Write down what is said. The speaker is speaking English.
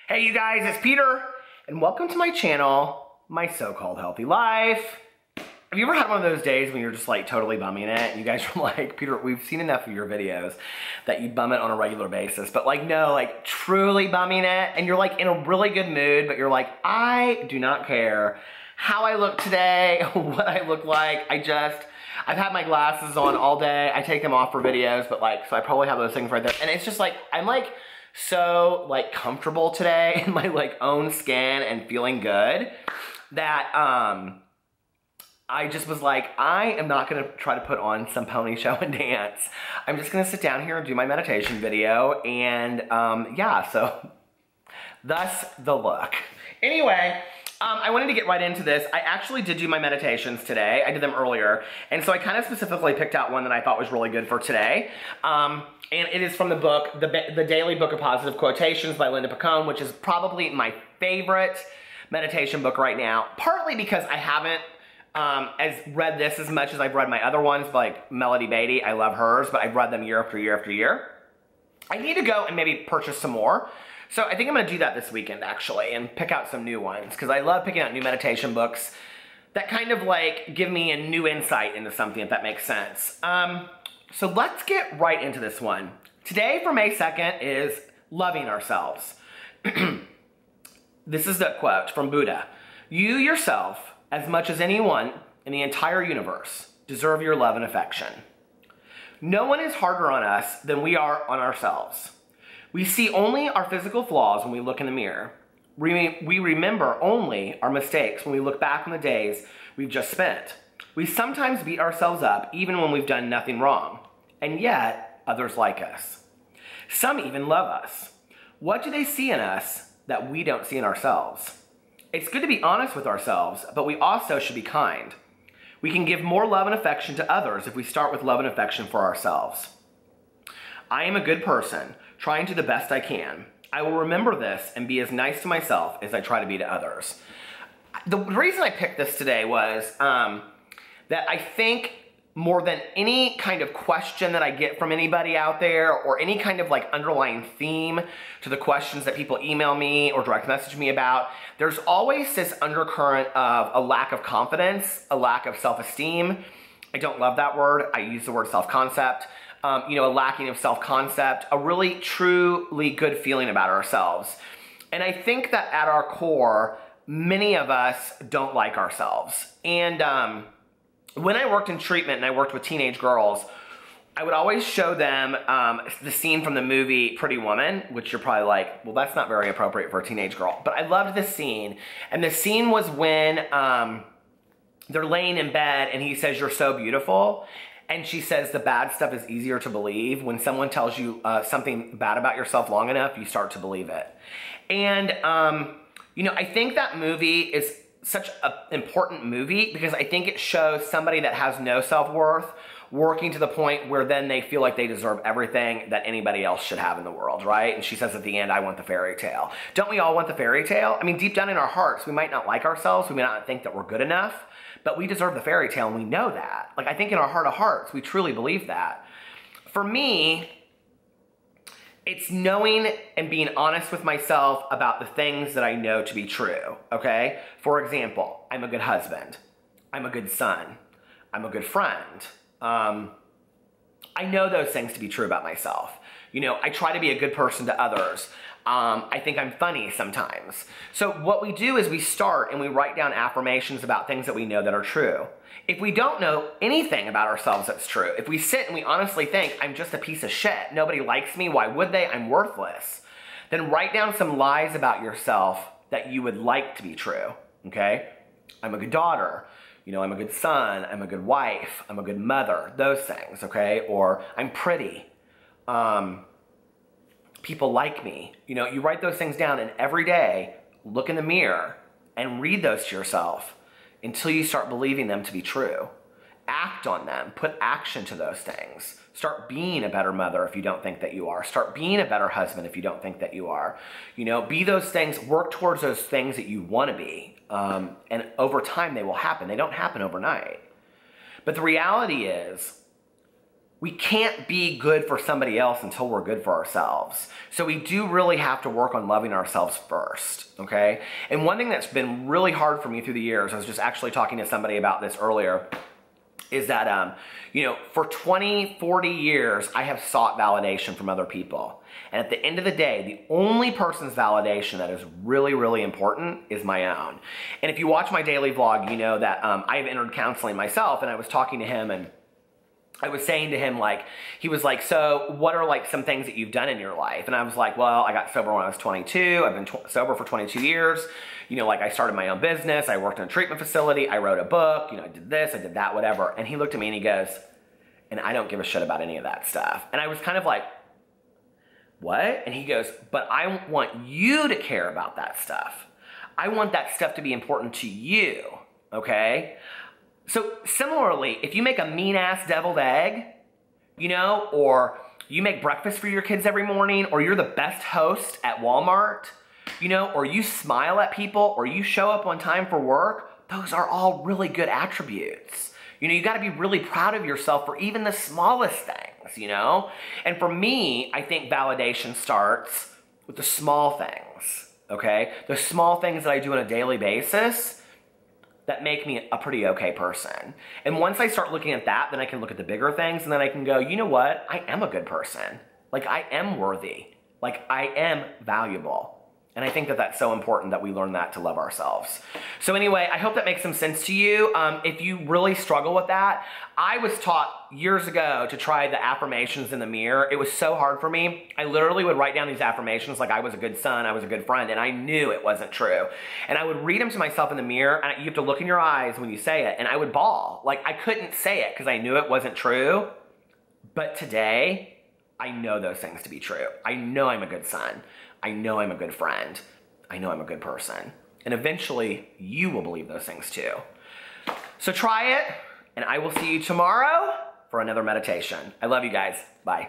Hey you guys, it's Peter, and welcome to my channel, My So-Called Healthy Life. Have you ever had one of those days when you're just like totally bumming it, and you guys are like, Peter, we've seen enough of your videos that you bum it on a regular basis, but like no, like truly bumming it, and you're like in a really good mood, but you're like, I do not care how I look today, what I look like, I've had my glasses on all day, I take them off for videos, but like, so I probably have those things right there, and it's just like, I'm like, so like comfortable today in my like own skin and feeling good that I just was like, I am not gonna try to put on some pony show and dance. I'm just gonna sit down here and do my meditation video, and yeah, so thus the look. Anyway, I wanted to get right into this. I actually did do my meditations today. I did them earlier, and so I kind of specifically picked out one that I thought was really good for today. And it is from the book, the Daily Book of Positive Quotations by Linda Picone, which is probably my favorite meditation book right now, partly because I haven't read this as much as I've read my other ones, like Melody Beatty. I love hers, but I've read them year after year after year. I need to go and maybe purchase some more. So I think I'm gonna do that this weekend actually, and pick out some new ones, because I love picking out new meditation books that kind of like give me a new insight into something, if that makes sense. So let's get right into this one. Today for May 2nd is loving ourselves. This is the quote from Buddha. You yourself, as much as anyone in the entire universe, deserve your love and affection. No one is harder on us than we are on ourselves. We see only our physical flaws when we look in the mirror. We remember only our mistakes when we look back on the days we've just spent. We sometimes beat ourselves up even when we've done nothing wrong, and yet others like us. Some even love us. What do they see in us that we don't see in ourselves? It's good to be honest with ourselves, but we also should be kind. We can give more love and affection to others if we start with love and affection for ourselves. I am a good person, trying to do the best I can. I will remember this and be as nice to myself as I try to be to others. The reason I picked this today was that I think more than any kind of question that I get from anybody out there, or any kind of like underlying theme to the questions that people email me or direct message me about, there's always this undercurrent of a lack of confidence, a lack of self-esteem. I don't love that word. I use the word self-concept. A lacking of self-concept, a really truly good feeling about ourselves. And I think that at our core, many of us don't like ourselves. And when I worked in treatment and I worked with teenage girls, I would always show them the scene from the movie Pretty Woman, which you're probably like, well, that's not very appropriate for a teenage girl. But I loved this scene. And the scene was when they're laying in bed and he says, "You're so beautiful." And she says the bad stuff is easier to believe. When someone tells you something bad about yourself long enough, you start to believe it. And, I think that movie is such an important movie because I think it shows somebody that has no self-worth working to the point where then they feel like they deserve everything that anybody else should have in the world, right? And she says at the end, I want the fairy tale. Don't we all want the fairy tale? I mean, deep down in our hearts, we might not like ourselves. We may not think that we're good enough, but we deserve the fairy tale, and we know that. Like, I think in our heart of hearts, we truly believe that. For me, it's knowing and being honest with myself about the things that I know to be true, okay? For example, I'm a good husband. I'm a good son. I'm a good friend. I know those things to be true about myself. I try to be a good person to others. I think I'm funny sometimes. So what we do is we start and we write down affirmations about things that we know that are true. If we don't know anything about ourselves that's true, if we sit and we honestly think, I'm just a piece of shit, nobody likes me, why would they? I'm worthless. Then write down some lies about yourself that you would like to be true, okay? I'm a good daughter. I'm a good son. I'm a good wife. I'm a good mother. Those things, okay? Or I'm pretty. People like me. You write those things down, and every day, look in the mirror and read those to yourself until you start believing them to be true. Act on them. Put action to those things. Start being a better mother if you don't think that you are. Start being a better husband if you don't think that you are. Be those things. Work towards those things that you want to be. And over time, they will happen. They don't happen overnight. But the reality is, we can't be good for somebody else until we're good for ourselves. So we do really have to work on loving ourselves first, okay? And one thing that's been really hard for me through the years, I was just actually talking to somebody about this earlier, is that, you know, for 20, 40 years, I have sought validation from other people. And at the end of the day, the only person's validation that is really, really important is my own. And if you watch my daily vlog, you know that I have entered counseling myself, and I was talking to him, and I was saying to him, like, he was like, so what are like some things that you've done in your life? And I was like, well, I got sober when I was 22. I've been sober for 22 years. You know, like I started my own business. I worked in a treatment facility. I wrote a book. You know, I did this, I did that, whatever. And he looked at me and he goes, and I don't give a shit about any of that stuff. And I was kind of like, what? And he goes, but I want you to care about that stuff. I want that stuff to be important to you, okay? So similarly, if you make a mean-ass deviled egg, you know, or you make breakfast for your kids every morning, or you're the best host at Walmart, you know, or you smile at people, or you show up on time for work, those are all really good attributes. You know, you gotta be really proud of yourself for even the smallest things, you know? And for me, I think validation starts with the small things, okay? The small things that I do on a daily basis that make me a pretty okay person. And once I start looking at that, then I can look at the bigger things, and then I can go, you know what? I am a good person. Like, I am worthy. Like, I am valuable. And I think that that's so important that we learn that to love ourselves. So anyway, I hope that makes some sense to you. If you really struggle with that, I was taught years ago to try the affirmations in the mirror. It was so hard for me. I literally would write down these affirmations like I was a good son, I was a good friend, and I knew it wasn't true. And I would read them to myself in the mirror, and you have to look in your eyes when you say it, and I would bawl. Like, I couldn't say it because I knew it wasn't true. But today, I know those things to be true. I know I'm a good son. I know I'm a good friend. I know I'm a good person. And eventually, you will believe those things too. So try it, and I will see you tomorrow for another meditation. I love you guys. Bye.